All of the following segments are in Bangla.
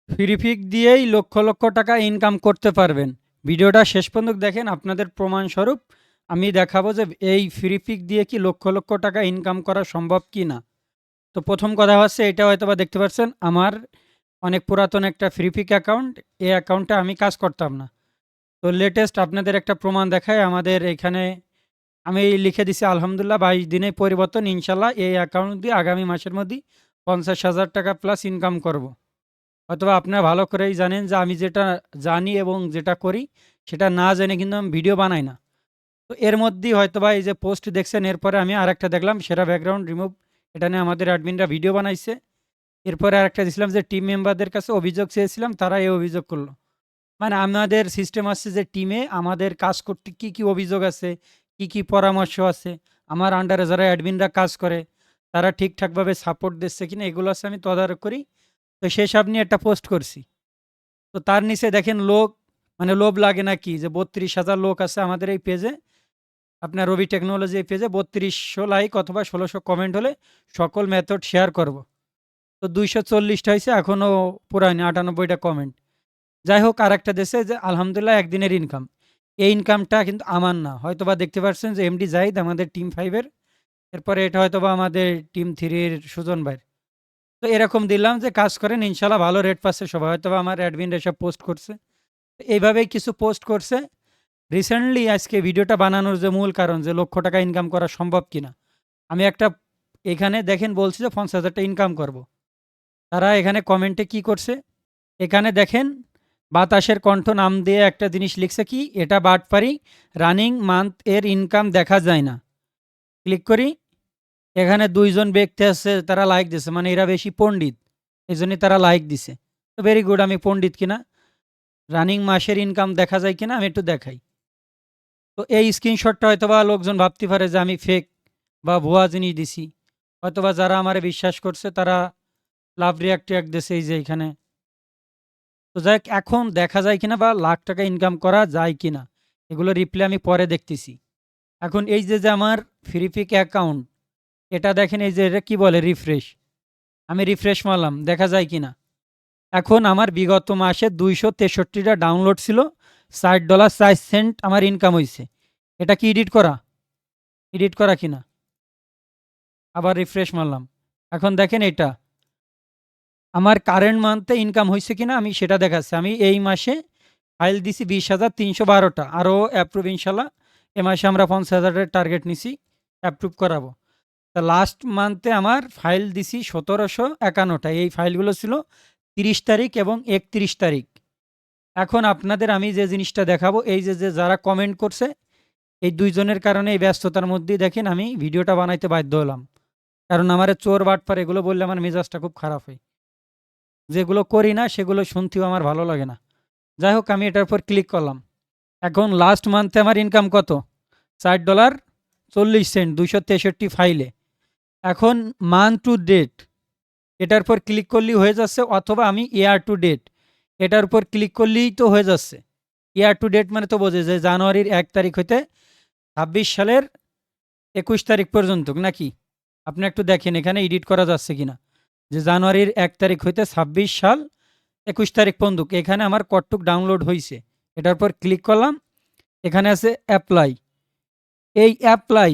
ফ্রি পিক দিয়েই লক্ষ লক্ষ টাকা ইনকাম করতে পারবেন। ভিডিওটা শেষ পর্যন্ত দেখেন, আপনাদের প্রমাণস্বরূপ আমি দেখাবো যে এই ফ্রি পিক দিয়ে কি লক্ষ লক্ষ টাকা ইনকাম করা সম্ভব কি না। তো প্রথম কথা হচ্ছে, এটা হয়তোবা দেখতে পাচ্ছেন আমার অনেক পুরাতন একটা ফ্রি পিক অ্যাকাউন্ট। এই অ্যাকাউন্টে আমি কাজ করতাম না। তো লেটেস্ট আপনাদের একটা প্রমাণ দেখায়, আমাদের এখানে আমি লিখে দিছি আলহামদুলিল্লাহ 22 দিনে পরিবর্তন, ইনশাল্লাহ এই অ্যাকাউন্ট দিয়ে আগামী মাসের মধ্যেই 50,000 টাকা প্লাস ইনকাম করব। হয়তোবা আপনারা ভালো করেই জানেন যে আমি যেটা জানি এবং যেটা করি সেটা না জেনে কিন্তু আমি ভিডিও বানাই না। তো এর মধ্যেই হয়তোবা এই যে পোস্ট দেখছেন, এরপরে আমি আরেকটা দেখলাম সেরা ব্যাকগ্রাউন্ড রিমুভ, এটা নিয়ে আমাদের অ্যাডমিনরা ভিডিও বানাইছে। এরপরে আরেকটা দিয়েছিলাম যে টিম মেম্বারদের কাছে অভিযোগ চেয়েছিলাম, তারা এই অভিযোগ করলো। মানে আমাদের সিস্টেম আছে যে টিমে আমাদের কাজ করতে কি কি অভিযোগ আছে, কি কি পরামর্শ আছে, আমার আন্ডারে যারা অ্যাডমিনরা কাজ করে তারা ঠিকঠাকভাবে সাপোর্ট দিচ্ছে কিনা, এগুলো আছে আমি তদারক করি। তো সেসব নিয়ে একটা পোস্ট করছি। তো তার নিচে দেখেন লোক, মানে লোভ লাগে না কি, যে 32,000 লোক আছে আমাদের এই পেজে, আপনার রবি টেকনোলজি এই পেজে 3200 লাইক অথবা 1600 কমেন্ট হলে সকল মেথড শেয়ার করব। তো 240টা হয়েছে, এখনও পুরায়নি 98টা কমেন্ট। যাই হোক, আর একটা দেশে যে আলহামদুলিল্লাহ একদিনের ইনকাম, এই ইনকামটা কিন্তু আমার না, হয়তোবা দেখতে পাচ্ছেন যে এমডি জাহিদ আমাদের টিম 5-এর, এরপরে এটা হয়তোবা আমাদের টিম 3-এর সুজন ভাই। তো এরকম দিলাম যে কাজ করেন, ইনশাল্লাহ ভালো রেট পাচ্ছে সবাই, হয়তোবা আমার অ্যাডমিন এসব পোস্ট করছে। এইভাবেই কিছু পোস্ট করছে। রিসেন্টলি আজকে ভিডিওটা বানানোর যে মূল কারণ, যে লক্ষ টাকা ইনকাম করা সম্ভব কিনা, আমি একটা এখানে দেখেন বলছি যে 50,000 টাকা ইনকাম করব। তারা এখানে কমেন্টে কি করছে, এখানে দেখেন বাতাসের কণ্ঠ নাম দিয়ে একটা জিনিস লিখছে, কি এটা বাটপারি, রানিং মান্থ এর ইনকাম দেখা যায় না। ক্লিক করি, এখানে 2জন ব্যক্তি আছে, তারা লাইক দিছে, মানে এরা বেশি পণ্ডিত, এই জন্যই তারা লাইক দিছে। তো ভেরি গুড, আমি পণ্ডিত কিনা, রানিং মাসের ইনকাম দেখা যায় কিনা আমি একটু দেখাই। তো এই স্ক্রিনশটটা হয়তোবা লোকজন ভাবতে পারে যে আমি ফেক বা ভুয়া জিনিস দিছি, হয়তোবা যারা আমারে বিশ্বাস করছে তারা লাভ রিয়াক্ট টিয়াক্ট দিছে এই যে এখানে। তো যাই হোক, এখন দেখা যায় কিনা বা লাখ টাকা ইনকাম করা যায় কিনা এগুলো রিপ্লাই আমি পরে দেখতেছি। এখন এই যে যে আমার ফ্রি পিক অ্যাকাউন্ট, এটা দেখেন, এই যে এটা কি বলে রিফ্রেশ, আমি রিফ্রেশ মারলাম, দেখা যায় কিনা। এখন আমার বিগত মাসে 263টা ডাউনলোড ছিল, $60.04 আমার ইনকাম হয়েছে। এটা কি এডিট করা, এডিট করা কিনা, আবার রিফ্রেশ মারলাম। এখন দেখেন এটা আমার কারেন্ট মান্থে ইনকাম হয়েছে কিনা আমি সেটা দেখাচ্ছি। আমি এই মাসে ফাইল দিছি 20,312টা, আরও অ্যাপ্রুভ ইনশাল্লাহ। এ মাসে আমরা 50,000-এর টার্গেট নিছি, অ্যাপ্রুভ করাবো। তা লাস্ট মান্থে আমার ফাইল দিছি 1751টা, এই ফাইলগুলো ছিল 30 তারিখ এবং 31 তারিখ। এখন আপনাদের আমি যে জিনিসটা দেখাবো, এই যে যে যারা কমেন্ট করছে, এই 2জনের কারণে এই ব্যস্ততার মধ্যেই দেখেন আমি ভিডিওটা বানাইতে বাধ্য হলাম। কারণ আমার চোর বাটপার এগুলো বললে আমার মেজাজটা খুব খারাপ হয়, যেগুলো করি না সেগুলো শুনতেও আমার ভালো লাগে না। যাই হোক, আমি এটার উপর ক্লিক করলাম। এখন লাস্ট মান্থে আমার ইনকাম কত, $60.40, 263 ফাইলে। এখন মান্থ টু ডেট, এটার উপর ক্লিক করলেই হয়ে যাচ্ছে, অথবা আমি ইয়ার টু ডেট, এটার উপর ক্লিক করলেই তো হয়ে যাচ্ছে। ইয়ার টু ডেট মানে তো বোঝে যে জানুয়ারির 1 তারিখ হইতে 26 সালের 21 তারিখ পর্যন্ত নাকি। আপনি একটু দেখেন এখানে এডিট করা যাচ্ছে কিনা, যে জানুয়ারির 1 তারিখ হইতে 26 সাল 21 তারিখ পর্যন্ত এখানে আমার কতটুক ডাউনলোড হয়েছে। এটার উপর ক্লিক করলাম, এখানে আছে অ্যাপ্লাই। এই অ্যাপ্লাই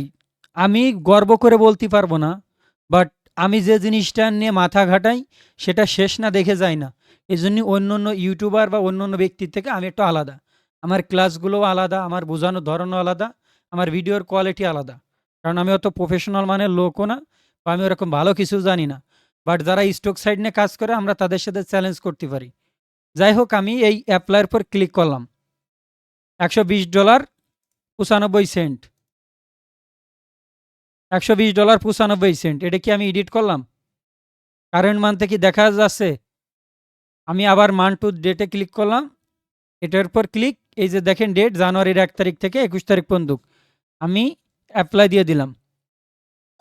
আমি গর্ব করে বলতে পারবো না, বাট আমি যে জিনিসটা নিয়ে মাথা ঘাটাই সেটা শেষ না দেখে যায় না। এই জন্য অন্য অন্য ইউটিউবার বা অন্য অন্য ব্যক্তির থেকে আমি একটু আলাদা, আমার ক্লাসগুলোও আলাদা, আমার বোঝানোর ধরনও আলাদা, আমার ভিডিওর কোয়ালিটি আলাদা। কারণ আমি অত প্রফেশনাল মানের লোকও না, বা আমি ওরকম ভালো কিছু জানি না। বাট যারা স্টক সাইড নিয়ে কাজ করে আমরা তাদের সাথে চ্যালেঞ্জ করতে পারি। যাই হোক, আমি এই অ্যাপ্লাইয়ের পর ক্লিক করলাম, $120.95, $120.95। এটা কি আমি এডিট করলাম, কারেন্ট মান্থে কি দেখা যাচ্ছে? আমি আবার মান্থ টু ডেটে ক্লিক করলাম, এটার উপর ক্লিক, এই যে দেখেন ডেট জানুয়ারির 1 তারিখ থেকে 21 তারিখ পর্যন্ত আমি অ্যাপ্লাই দিয়ে দিলাম।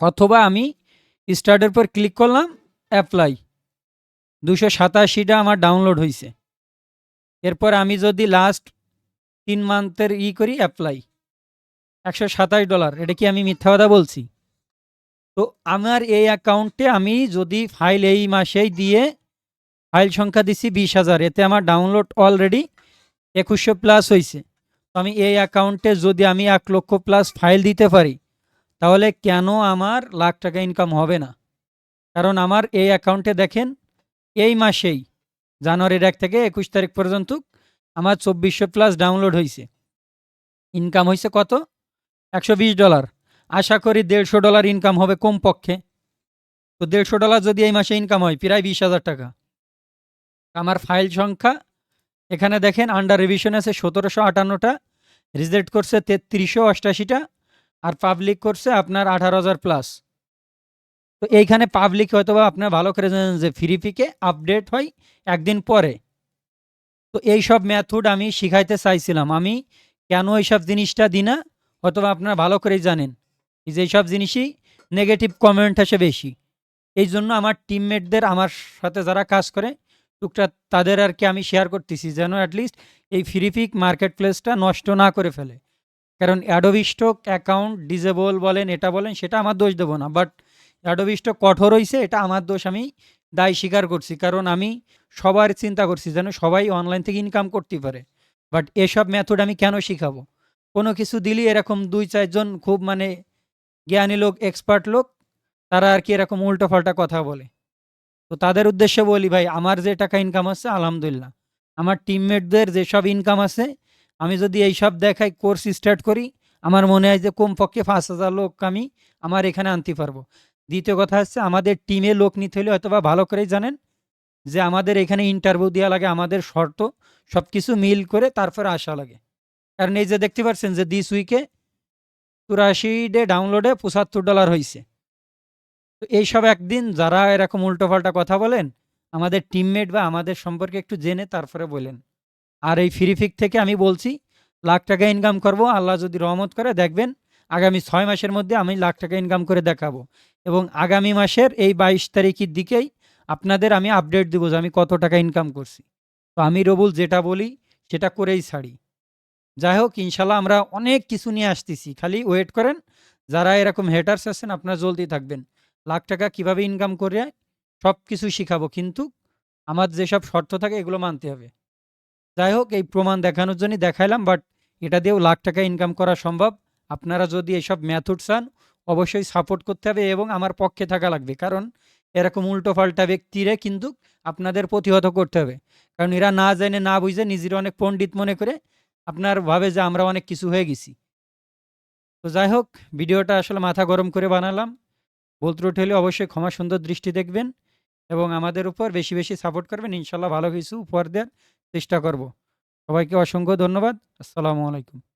অথবা আমি স্টার্টের পর ক্লিক করলাম, অ্যাপ্লাই, 287টা আমার ডাউনলোড হয়েছে। এরপর আমি যদি লাস্ট 3 মান্থের করি, অ্যাপ্লাই $127, এটা কি আমি মিথ্যা কথা বলছি? তো আমার এই অ্যাকাউন্টে আমি যদি ফাইল এই মাসেই দিয়ে ফাইল সংখ্যা দিছি 20,000, এতে আমার ডাউনলোড অলরেডি 2100 প্লাস হইছে। তো আমি এই অ্যাকাউন্টে যদি আমি 1 লক্ষ প্লাস ফাইল দিতে পারি, তাহলে কেন আমার লাখ টাকা ইনকাম হবে না? কারণ আমার এই অ্যাকাউন্টে দেখেন এই মাসেই জানুয়ারির 1 থেকে 21 তারিখ পর্যন্ত আমার 2400 প্লাস ডাউনলোড হইছে। ইনকাম হইছে কত? $120। আশা করি $150 ইনকাম হবে কমপক্ষে। তো $150 যদি এই মাসে ইনকাম হয় প্রায় 20,000 টাকা। আমার ফাইল সংখ্যা এখানে দেখেন আন্ডার রিভিশন আছে 1758টা, রিজেক্ট করছে 3388টা, আর পাবলিক করছে আপনার 18,000 প্লাস। তো এইখানে পাবলিক হয়তোবা আপনার ভালো করে জানেন যে ফ্রি পিকে আপডেট হয় একদিন পরে। তো এইসব মেথড আমি শিখাইতে চাইছিলাম। আমি কেন এইসব জিনিসটা দিই না, হয়তোবা আপনারা ভালো করেই জানেন যে এইসব জিনিসই নেগেটিভ কমেন্ট আসে বেশি। এই জন্য আমার টিমমেটদের, আমার সাথে যারা কাজ করে টুকটাক তাদের আর কি আমি শেয়ার করতেছি, যেন অ্যাটলিস্ট এই ফ্রি পিক মার্কেট প্লেসটা নষ্ট না করে ফেলে। কারণ অ্যাডোবি স্টক অ্যাকাউন্ট ডিজেবল বলেন, এটা বলেন, সেটা আমার দোষ দেবো না, বাট অ্যাডোবি স্টক কঠোর হইছে, এটা আমার দোষ, আমি দায় স্বীকার করছি। কারণ আমি সবার চিন্তা করছি যেন সবাই অনলাইন থেকে ইনকাম করতে পারে। বাট এসব মেথড আমি কেন শিখাবো? কোনো কিছু দিলি এরকম 2-4 জন খুব মানে জ্ঞানী লোক, এক্সপার্ট লোক, তারা আর কি এরকম উল্টো পাল্টা কথা বলে। তো তাদের উদ্দেশ্যে বলি, ভাই আমার যে টাকা ইনকাম আছে আলহামদুলিল্লাহ, আমার টিমমেটদের যেসব ইনকাম আছে, আমি যদি এইসব দেখাই, কোর্স স্টার্ট করি, আমার মনে হয় যে কমপক্ষে 5,000 লোক আমি আমার এখানে আনতে পারবো। দ্বিতীয় কথা হচ্ছে, আমাদের টিমে লোক নিতে হলে হয়তো বা ভালো করেই জানেন যে আমাদের এখানে ইন্টারভিউ দেওয়া লাগে, আমাদের শর্ত সব কিছু মিল করে তারপরে আসা লাগে। কারণ এই যে দেখতে পাচ্ছেন যে দিস উইকে 84 ডে ডাউনলোডে $75 হয়েছে। তো এইসব একদিন যারা এরকম উল্টোপাল্টা কথা বলেন, আমাদের টিমমেট বা আমাদের সম্পর্কে একটু জেনে তারপরে বলেন। আর এই ফ্রি পিক থেকে আমি বলছি লাখ টাকা ইনকাম করব, আল্লাহ যদি রহমত করে দেখবেন আগামী 6 মাসের মধ্যে আমি লাখ টাকা ইনকাম করে দেখাবো। এবং আগামী মাসের এই 22 তারিখের দিকেই আপনাদের আমি আপডেট দেবো যে আমি কত টাকা ইনকাম করছি। তো আমি রবুল যেটা বলি সেটা করেই ছাড়ি। যাই হোক, ইনশাল্লাহ আমরা অনেক কিছু নিয়ে আসতেছি, খালি ওয়েট করেন। যারা এরকম হেটার্স আছেন আপনারা জলদি থাকবেন। লাখ টাকা কিভাবে ইনকাম করে সব কিছু শিখাবো, কিন্তু আমার যেসব শর্ত থাকে এগুলো মানতে হবে। যাই হোক, এই প্রমাণ দেখানোর জন্যই দেখাইলাম, বাট এটা দিয়েও লাখ টাকা ইনকাম করা সম্ভব। আপনারা যদি এইসব মেথড চান অবশ্যই সাপোর্ট করতে হবে এবং আমার পক্ষে থাকা লাগবে। কারণ এরকম উল্টো পাল্টা ব্যক্তিরে কিন্তু আপনাদের প্রতিহত করতে হবে। কারণ এরা না জেনে না বুঝে নিজেরা অনেক পণ্ডিত মনে করে আপনার ভাবে যে আমরা অনেক কিছু হয়ে গেছি। তো যাই হোক, ভিডিওটা আসলে মাথা গরম করে বানালাম। ভুল ত্রুটি হলে অবশ্যই ক্ষমা সুন্দর দৃষ্টি দেখবেন এবং আমাদের উপর বেশি বেশি সাপোর্ট করবেন। ইনশাল্লাহ ভালো কিছু উপহার দেওয়ার চেষ্টা করব। সবাইকে অসংখ্য ধন্যবাদ। আসসালামু আলাইকুম।